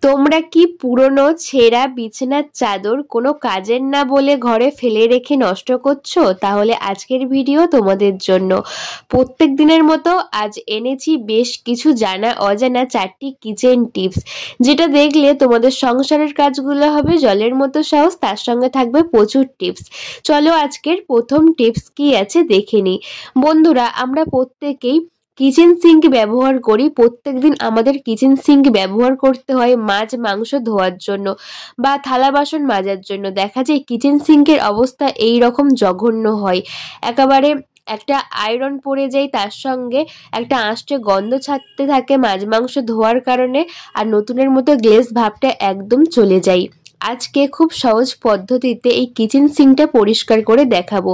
তোমরা কি পুরনো ছেঁড়া বিছানার চাদর কোনো কাজের না বলে ঘরে ফেলে রেখে নষ্ট করছো? তাহলে আজকের ভিডিও তোমাদের জন্য। প্রত্যেক দিনের মতো আজ এনেছি বেশ কিছু জানা অজানা 4টি কিচেন টিপস, যেটা দেখলে তোমাদের সংসারের কাজগুলো হবে জলের মতো সহজ, তার সঙ্গে থাকবে প্রচুর টিপস। চলো আজকের প্রথম টিপস কি আছে দেখে নিই। বন্ধুরা, আমরা প্রত্যেকেই কিচেন সিঙ্ক ব্যবহার করি। প্রত্যেকদিন আমাদের কিচেন সিঙ্ক ব্যবহার করতে হয় মাছ মাংস ধোয়ার জন্য বা থালা বাসন মাজার জন্য। দেখা যায় কিচেন সিঙ্কের অবস্থা এই রকম জঘন্য হয়, একেবারে একটা আয়রন পড়ে যায়, তার সঙ্গে একটা আঁশটে গন্ধ ছাড়তে থাকে মাছ মাংস ধোয়ার কারণে, আর নতুনের মতো গ্লেজ ভাবটা একদম চলে যায়। আজকে খুব সহজ পদ্ধতিতে এই কিচেন সিঙ্কটা পরিষ্কার করে দেখাবো।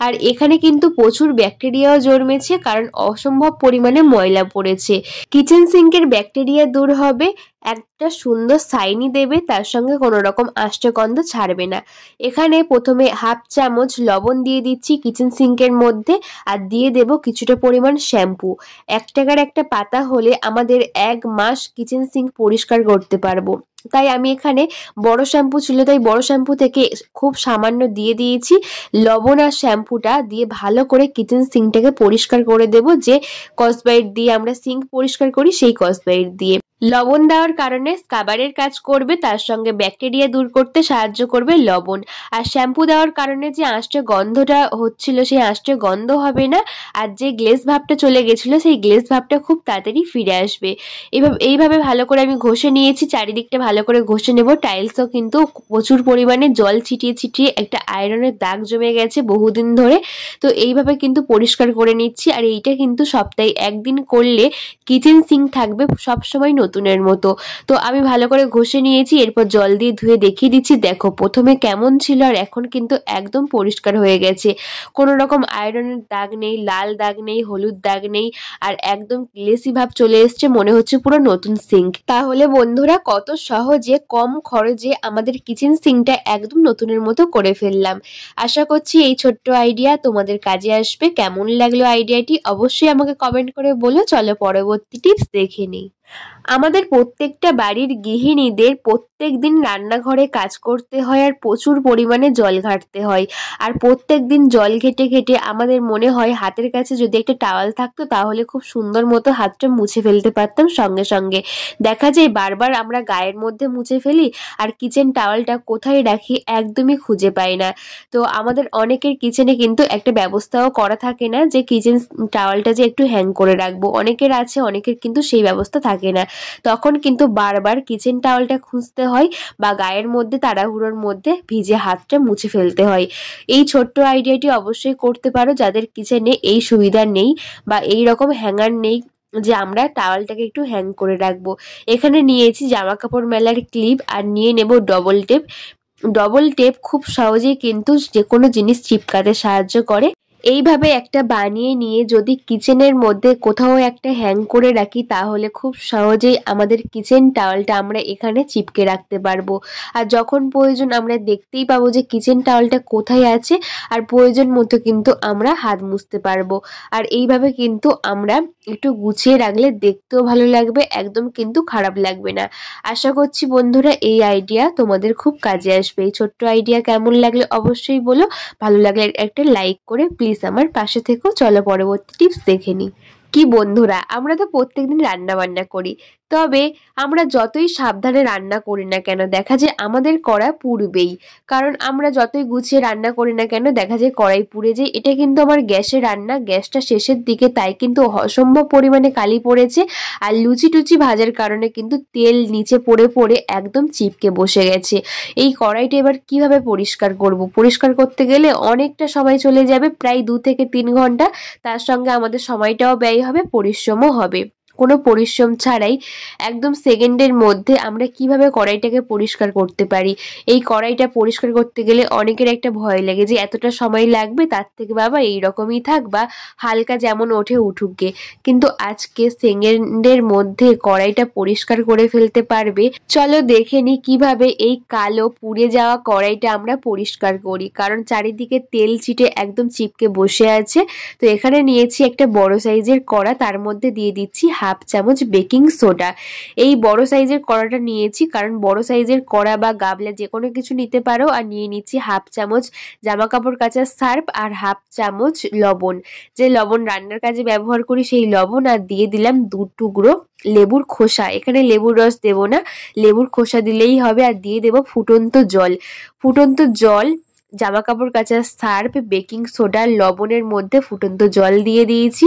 আর এখানে কিন্তু প্রচুর ব্যাকটেরিয়াও জন্মেছে, কারণ অসম্ভব পরিমাণে ময়লা পড়েছে। কিচেন সিঙ্কের ব্যাকটেরিয়া দূর হবে, একটা সুন্দর শাইনি দেবে, তার সঙ্গে কোনো রকম আষ্টে গন্ধ ছাড়বে না। এখানে প্রথমে হাফ চামচ লবণ দিয়ে দিচ্ছি কিচেন সিঙ্কের মধ্যে, আর দিয়ে দেব কিছুটা পরিমাণ শ্যাম্পু। 1 টাকার একটা পাতা হলে আমাদের 1 মাস কিচেন সিঙ্ক পরিষ্কার করতে পারবো। তাই আমি এখানে বড় শ্যাম্পু ছিল, তাই বড় শ্যাম্পু থেকে খুব সামান্য দিয়ে দিয়েছি লবণ, আর শ্যাম্পুটা দিয়ে ভালো করে কিচেন সিঙ্কটাকে পরিষ্কার করে দেব, যে স্কচব্রাইট দিয়ে আমরা সিঙ্ক পরিষ্কার করি সেই স্কচব্রাইট দিয়ে। লবণ দেওয়ার কারণে স্কাবারের কাজ করবে, তার সঙ্গে ব্যাকটেরিয়া দূর করতে সাহায্য করবে লবণ। আর শ্যাম্পু দেওয়ার কারণে যে আঁশটে গন্ধটা হচ্ছিল সেই আঁশটে গন্ধ হবে না, আর যে গ্লেজ ভাবটা চলে গেছিলো সেই গ্লেজ ভাবটা খুব তাড়াতাড়ি ফিরে আসবে। এইভাবে ভালো করে আমি ঘষে নিয়েছি, চারিদিকটা ভালো করে ঘষে নেব। টাইলসও কিন্তু প্রচুর পরিমাণে জল ছিটিয়ে ছিটিয়ে একটা আয়রনের দাগ জমে গেছে বহুদিন ধরে, তো এইভাবে কিন্তু পরিষ্কার করে নিচ্ছি। আর এইটা কিন্তু সপ্তাহে 1 দিন করলে কিচেন সিঙ্ক থাকবে সবসময় নতুনের মতো। তো আমি ভালো করে ঘষে নিয়েছি, এরপর জল দিয়ে ধুয়ে দেখিয়ে দিচ্ছি। দেখো প্রথমে কেমন ছিল আর এখন কিন্তু একদম পরিষ্কার হয়ে গেছে। কোনো রকম আয়রনের দাগ নেই, লাল দাগ নেই, হলুদ দাগ নেই, আর একদম গ্লেসি ভাব চলে এসছে, মনে হচ্ছে পুরো নতুন সিঙ্ক। তাহলে বন্ধুরা, কত সহজে কম খরচে আমাদের কিচেন সিঙ্কটা একদম নতুনের মতো করে ফেললাম। আশা করছি এই ছোট্ট আইডিয়া তোমাদের কাজে আসবে। কেমন লাগলো আইডিয়াটি অবশ্যই আমাকে কমেন্ট করে বলো। চলো পরবর্তী টিপস দেখে নিই। আমাদের প্রত্যেকটা বাড়ির গৃহিণীদের প্রত্যেক দিন রান্নাঘরে কাজ করতে হয়, আর প্রচুর পরিমাণে জল ঘাটতে হয়। আর প্রত্যেক দিন জল ঘেটে ঘেটে আমাদের মনে হয় হাতের কাছে যদি একটা টাওয়াল থাকতো তাহলে খুব সুন্দর মতো হাতটা মুছে ফেলতে পারতাম সঙ্গে সঙ্গে। দেখা যায় বারবার আমরা গায়ের মধ্যে মুছে ফেলি, আর কিচেন টাওয়ালটা কোথায় রাখি একদমই খুঁজে পাই না। তো আমাদের অনেকের কিচেনে কিন্তু একটা ব্যবস্থাও করা থাকে না যে কিচেন টাওয়ালটা যে একটু হ্যাং করে রাখবো। অনেকের আছে, অনেকের কিন্তু সেই ব্যবস্থা থাকে না। তখন কিন্তু বারবার কিচেন টাওয়ালটা খুঁজতে হয়, বা গায়ের মধ্যে তাড়াহুড়োর মধ্যে ভিজে হাতটা মুছে ফেলতে হয়। এই ছোট্ট আইডিয়াটি অবশ্যই করতে পারো যাদের কিচেনে এই সুবিধা নেই বা এই রকম হ্যাঙ্গার নেই যে আমরা টাওয়ালটাকে একটু হ্যাং করে রাখবো। এখানে নিয়েছি জামা কাপড় মেলার ক্লিপ, আর নিয়ে নেব ডবল টেপ। ডবল টেপ খুব সহজেই কিন্তু যে কোনো জিনিস চিপকাতে সাহায্য করে। এইভাবে একটা বানিয়ে নিয়ে যদি কিচেনের মধ্যে কোথাও একটা হ্যাং করে রাখি তাহলে খুব সহজেই আমাদের কিচেন টাওয়ালটা আমরা এখানে চিপকে রাখতে পারবো। আর যখন প্রয়োজন আমরা দেখতেই পাবো যে কিচেন টাওয়ালটা কোথায় আছে, আর প্রয়োজন মতো কিন্তু আমরা হাত মুছতে পারবো। আর এইভাবে কিন্তু আমরা একটু গুছিয়ে রাখলে দেখতেও ভালো লাগবে, একদম কিন্তু খারাপ লাগবে না। আশা করছি বন্ধুরা এই আইডিয়া তোমাদের খুব কাজে আসবে। এই ছোট্ট আইডিয়া কেমন লাগলে অবশ্যই বলো। ভালো লাগলে একটা লাইক করে প্লিজ আমার পাশে থেকো। চলো পরবর্তী টিপস দেখে নিই। কি বন্ধুরা, আমরা তো প্রত্যেকদিন রান্না বান্না করি, তবে আমরা যতই সাবধানে রান্না করি না কেন দেখা যায় আমাদের কড়া পুড়বেই। কারণ আমরা যতই গুছিয়ে রান্না করি না কেন দেখা যায় কড়াই পুড়ে যায়। এটা কিন্তু আমার গ্যাসে রান্না, গ্যাসটা শেষের দিকে, তাই কিন্তু অসম্ভব পরিমাণে কালি পড়েছে। আর লুচি টুচি ভাজার কারণে কিন্তু তেল নিচে পড়ে পড়ে একদম চিপকে বসে গেছে। এই কড়াইটা এবার কিভাবে পরিষ্কার করব? পরিষ্কার করতে গেলে অনেকটা সময় চলে যাবে, প্রায় 2 থেকে 3 ঘন্টা। তার সঙ্গে আমাদের সময়টাও ব্যয় হবে, পরিশ্রমও হবে। কোনো পরিশ্রম ছাড়াই একদম সেকেন্ডের মধ্যে আমরা কিভাবে কড়াইটাকে পরিষ্কার করতে পারি। এই কড়াইটা পরিষ্কার করতে গেলে অনেকের একটা ভয় লাগে যে এতটা সময় লাগবে, তার থেকে বাবা এইরকমই থাক, বা হালকা যেমন ওঠে উঠুক গে। কিন্তু আজকে সেকেন্ডের মধ্যে কড়াইটা পরিষ্কার করে ফেলতে পারবে। চলো দেখে নি কিভাবে এই কালো পুড়ে যাওয়া কড়াইটা আমরা পরিষ্কার করি, কারণ চারিদিকে তেল ছিটে একদম চিপকে বসে আছে। তো এখানে নিয়েছি একটা বড় সাইজের কড়া, তার মধ্যে দিয়ে দিচ্ছি হাফ হাফ চামচ বেকিং সোডা। এই বড় সাইজের কড়াটা নিয়েছি, কারণ বড় সাইজের কড়া বা গাবলা যে কোনো কিছু নিতে পারো। আর নিয়ে নিচ্ছি হাফ চামচ জামা কাপড় কাচার সার্ফ আর হাফ চামচ লবণ, যে লবণ রান্নার কাজে ব্যবহার করি সেই লবণ। আর দিয়ে দিলাম 2 টুকরো লেবুর খোসা, এখানে লেবুর রস দেবো না, লেবুর খোসা দিলেই হবে। আর দিয়ে দেবো ফুটন্ত জল। ফুটন্ত জল, জামা কাপড় কাচার সার্ফ, বেকিং সোডা, লবণের মধ্যে ফুটন্ত জল দিয়ে দিয়েছি।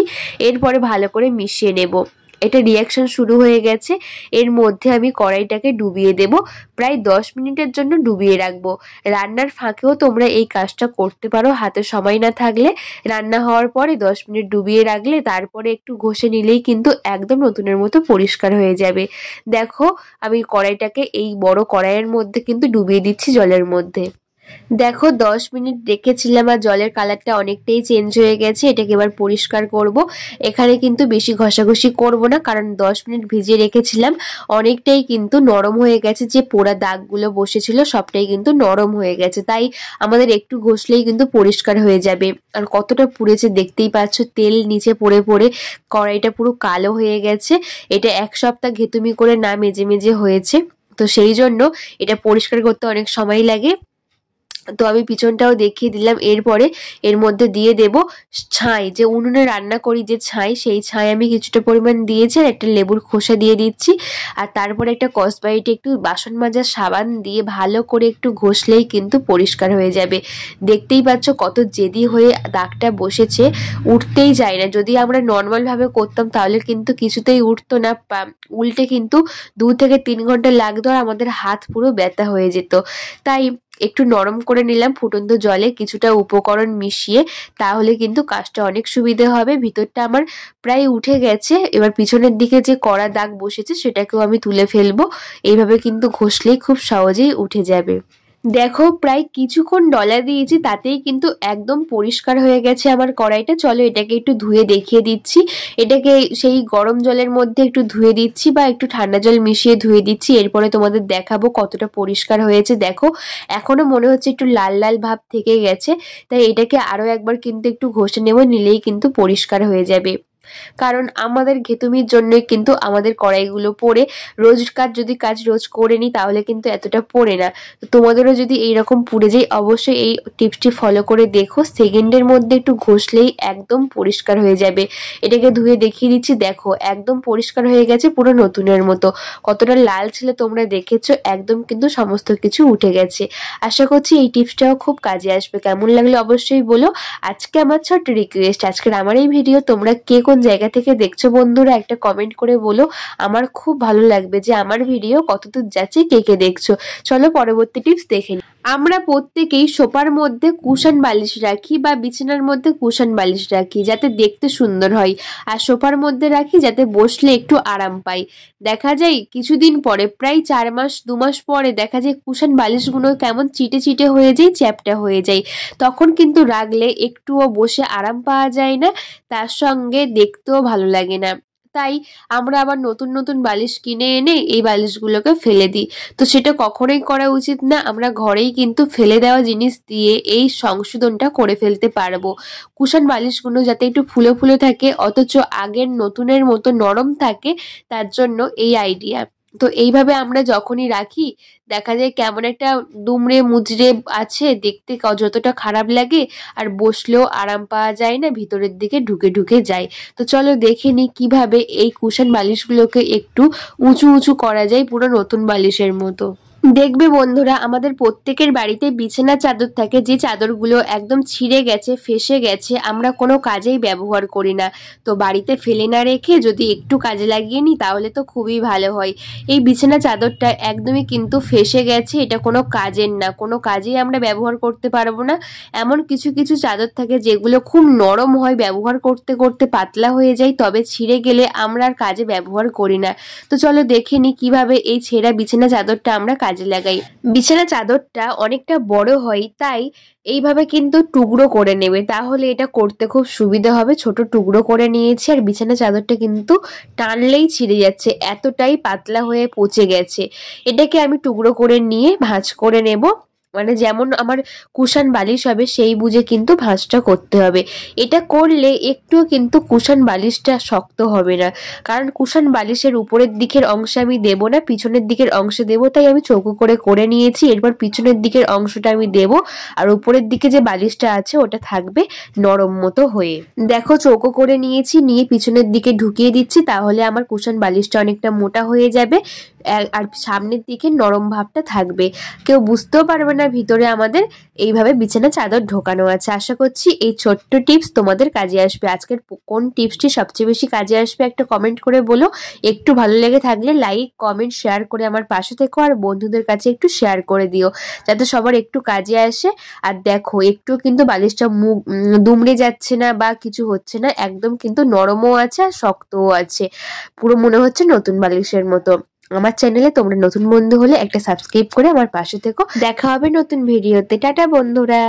এরপরে ভালো করে মিশিয়ে নেব। এটা রিয়াকশন শুরু হয়ে গেছে। এর মধ্যে আমি কড়াইটাকে ডুবিয়ে দেব, প্রায় 10 মিনিটের জন্য ডুবিয়ে রাখবো। রান্নার ফাঁকেও তোমরা এই কাজটা করতে পারো, হাতে সময় না থাকলে। রান্না হওয়ার পরে 10 মিনিট ডুবিয়ে রাখলে তারপরে একটু ঘষে নিলেই কিন্তু একদম নতুনের মতো পরিষ্কার হয়ে যাবে। দেখো আমি কড়াইটাকে এই বড় কড়াইয়ের মধ্যে কিন্তু ডুবিয়ে দিচ্ছি জলের মধ্যে। দেখো 10 মিনিট রেখেছিলাম আর জলের কালারটা অনেকটাই চেঞ্জ হয়ে গেছে। এটাকে এবার পরিষ্কার করব। এখানে কিন্তু বেশি ঘষাঘষি করব না, কারণ 10 মিনিট ভিজিয়ে রেখেছিলাম, অনেকটাই কিন্তু নরম হয়ে গেছে। যে পোড়া দাগগুলো বসেছিল সবটাই কিন্তু নরম হয়ে গেছে, তাই আমাদের একটু ঘষলেই কিন্তু পরিষ্কার হয়ে যাবে। আর কতটা পুড়েছে দেখতেই পাচ্ছ, তেল নিচে পড়ে পড়ে কড়াইটা পুরো কালো হয়ে গেছে। এটা 1 সপ্তাহ ঘেটুমি করে না মেজে মেজে হয়েছে, তো সেই জন্য এটা পরিষ্কার করতে অনেক সময় লাগে। তো আমি পিছনটাও দেখিয়ে দিলাম। এরপরে এর মধ্যে দিয়ে দেব ছাই, যে উনুনে রান্না করি যে ছাই, সেই ছাই আমি কিছুটা পরিমাণ দিয়েছি। আর একটা লেবুর খোসা দিয়ে দিচ্ছি। আর তারপরে একটা কসবাইটে একটু বাসন মাজার সাবান দিয়ে ভালো করে একটু ঘষলেই কিন্তু পরিষ্কার হয়ে যাবে। দেখতেই পাচ্ছ কত জেদি হয়ে দাগটা বসেছে, উঠতেই যায় না। যদি আমরা নর্মালভাবে করতাম তাহলে কিন্তু কিছুতেই উঠতো না, উল্টে কিন্তু 2 থেকে 3 ঘন্টা লাগতো আর আমাদের হাত পুরো ব্যথা হয়ে যেত। তাই একটু নরম করে নিলাম ফুটন্ত জলে কিছুটা উপকরণ মিশিয়ে, তাহলে কিন্তু কাজটা অনেক সুবিধে হবে। ভিতরটা আমার প্রায় উঠে গেছে। এবার পিছনের দিকে যে কড়া দাগ বসেছে সেটাকেও আমি তুলে ফেলবো। এইভাবে কিন্তু ঘষলেই খুব সহজেই উঠে যাবে। দেখো প্রায় কিছুক্ষণ ডলা দিয়েছি, তাতেই কিন্তু একদম পরিষ্কার হয়ে গেছে আমার কড়াইটা। চলো এটাকে একটু ধুয়ে দেখিয়ে দিচ্ছি। এটাকে সেই গরম জলের মধ্যে একটু ধুয়ে দিচ্ছি বা একটু ঠান্ডা জল মিশিয়ে ধুয়ে দিচ্ছি। এরপরে তোমাদের দেখাবো কতটা পরিষ্কার হয়েছে। দেখো এখনো মনে হচ্ছে একটু লাল লাল ভাব থেকে গেছে, তাই এটাকে আরো একবার কিন্তু একটু ঘষে নেব, নিলেই কিন্তু পরিষ্কার হয়ে যাবে। কারণ আমাদের ঘেটুমির জন্যই কিন্তু আমাদের কড়াইগুলো পড়ে। রোজকার যদি কাজ রোজ করে নিই তাহলে কিন্তু এতটা পড়ে না। তো তোমাদেরও যদি এইরকম পুড়ে যায় অবশ্যই এই টিপসটি ফলো করে দেখো। সেকেন্ডের মধ্যে একটু ঘষলেই একদম পরিষ্কার হয়ে যাবে। এটাকে ধুয়ে দেখিয়ে দিচ্ছি। দেখো একদম পরিষ্কার হয়ে গেছে, পুরো নতুনের মতো। কতটা লাল ছিল তোমরা দেখেছো, একদম কিন্তু সমস্ত কিছু উঠে গেছে। আশা করছি এই টিপসটাও খুব কাজে আসবে। কেমন লাগলো অবশ্যই বলো। আজকে আমার ছোট্ট রিকোয়েস্ট, আজকের আমার এই ভিডিও তোমরা কে কোন জায়গা থেকে দেখছো বন্ধুরা একটা কমেন্ট করে বলো। আমার খুব ভালো লাগবে যে আমার ভিডিও কতদূর যাচ্ছে, কে কে দেখছো। চলো পরবর্তী টিপস দেখে নিই। আমরা প্রত্যেকেই সোফার মধ্যে কুশন বালিশ রাখি বা বিছানার মধ্যে কুশন বালিশ রাখি যাতে দেখতে সুন্দর হয়, আর সোফার মধ্যে রাখি যাতে বসলে একটু আরাম পাই। দেখা যায় কিছুদিন পরে, প্রায় 4 মাস 2 মাস পরে দেখা যায় কুশন বালিশগুলো কেমন চিটে চিটে হয়ে যায়, চ্যাপটা হয়ে যায়। তখন কিন্তু রাখলে একটুও বসে আরাম পাওয়া যায় না, তার সঙ্গে দেখতেও ভালো লাগে না। তাই আমরা আবার নতুন নতুন বালিশ কিনে এনে এই বালিশগুলোকে ফেলে দিই। তো সেটা কখনোই করা উচিত না। আমরা ঘরেই কিন্তু ফেলে দেওয়া জিনিস দিয়ে এই সংশোধনটা করে ফেলতে পারবো। কুশন বালিশগুলো যাতে একটু ফুলে ফুলে থাকে অথচ আগের নতুনের মতো নরম থাকে, তার জন্য এই আইডিয়া। তো এইভাবে আমরা যখনই রাখি দেখা যায় কেমন একটা দুমড়ে মুচড়ে আছে, দেখতে যতটা খারাপ লাগে, আর বসলেও আরাম পাওয়া যায় না, ভিতরের দিকে ঢুকে ঢুকে যায়। তো চলো দেখে নিই কিভাবে এই কুশন বালিশগুলোকে একটু উঁচু উঁচু করা যায়, পুরো নতুন বালিশের মতো। দেখবে বন্ধুরা আমাদের প্রত্যেকের বাড়িতে বিছানা চাদর থাকে, যে চাদরগুলো একদম ছিঁড়ে গেছে, ফেসে গেছে, আমরা কোনো কাজেই ব্যবহার করি না। তো বাড়িতে ফেলে না রেখে যদি একটু কাজে লাগিয়ে নিই তাহলে তো খুবই ভালো হয়। এই বিছানা চাদরটা একদমই কিন্তু ফেসে গেছে, এটা কোনো কাজের না, কোনো কাজেই আমরা ব্যবহার করতে পারবো না। এমন কিছু কিছু চাদর থাকে যেগুলো খুব নরম হয়, ব্যবহার করতে করতে পাতলা হয়ে যায়, তবে ছিঁড়ে গেলে আমরা আর কাজে ব্যবহার করি না। তো চলো দেখে নিই কিভাবে এই ছেঁড়া বিছানা চাদরটা আমরা কাজে লাগাই। বিছানা চাদরটা অনেকটা বড় হয়, তাই এইভাবে কিন্তু টুকরো করে নেবে, তাহলে এটা করতে খুব সুবিধা হবে। ছোট টুকরো করে নিয়েছি, আর বিছানা চাদরটা কিন্তু টানলেই ছিঁড়ে যাচ্ছে, এতটাই পাতলা হয়ে পচে গেছে। এটাকে আমি টুকরো করে নিয়ে ভাঁজ করে নেব। মানে যেমন আমার কুশান বালিশ হবে সেই বুঝে কিন্তু ভাঁজটা করতে হবে। এটা করলে একটুও কিন্তু কুশান বালিশটা শক্ত হবে না, কারণ কুশান বালিশের উপরের দিকের অংশে আমি দেবো না, পিছনের দিকের অংশে দেবো, তাই আমি চৌকো করে নিয়েছি। এরপর পিছনের দিকের অংশটা আমি দেবো, আর উপরের দিকে যে বালিশটা আছে ওটা থাকবে নরম মতো হয়ে। দেখো চৌকো করে নিয়েছি, নিয়ে পিছনের দিকে ঢুকিয়ে দিচ্ছি, তাহলে আমার কুশান বালিশটা অনেকটা মোটা হয়ে যাবে আর সামনের দিকে নরম ভাবটা থাকবে, কেউ বুঝতেও পারবে না ভিতরে আমাদের এইভাবে বিছানা চাদর ঢোকানো আছে। আশা করছি এই ছোট্ট টিপস তোমাদের কাজে আসবে। আজকের কোন টিপসটি সবচেয়ে বেশি কাজে আসবে একটা কমেন্ট করে বলো। একটু ভালো লেগে থাকলে লাইক কমেন্ট শেয়ার করে আমার পাশে থেকো, আর বন্ধুদের কাছে একটু শেয়ার করে দিও যাতে সবার একটু কাজে আসে। আর দেখো একটু কিন্তু বালিশটা দুমড়ে যাচ্ছে না বা কিছু হচ্ছে না, একদম কিন্তু নরমও আছে আর শক্তও আছে, পুরো মনে হচ্ছে নতুন বালিশের মতো। আমার চ্যানেলে তোমরা নতুন বন্ধু হলে একটা সাবস্ক্রাইব করে আমার পাশে থেকো। দেখা হবে নতুন ভিডিওতে। টাটা বন্ধুরা।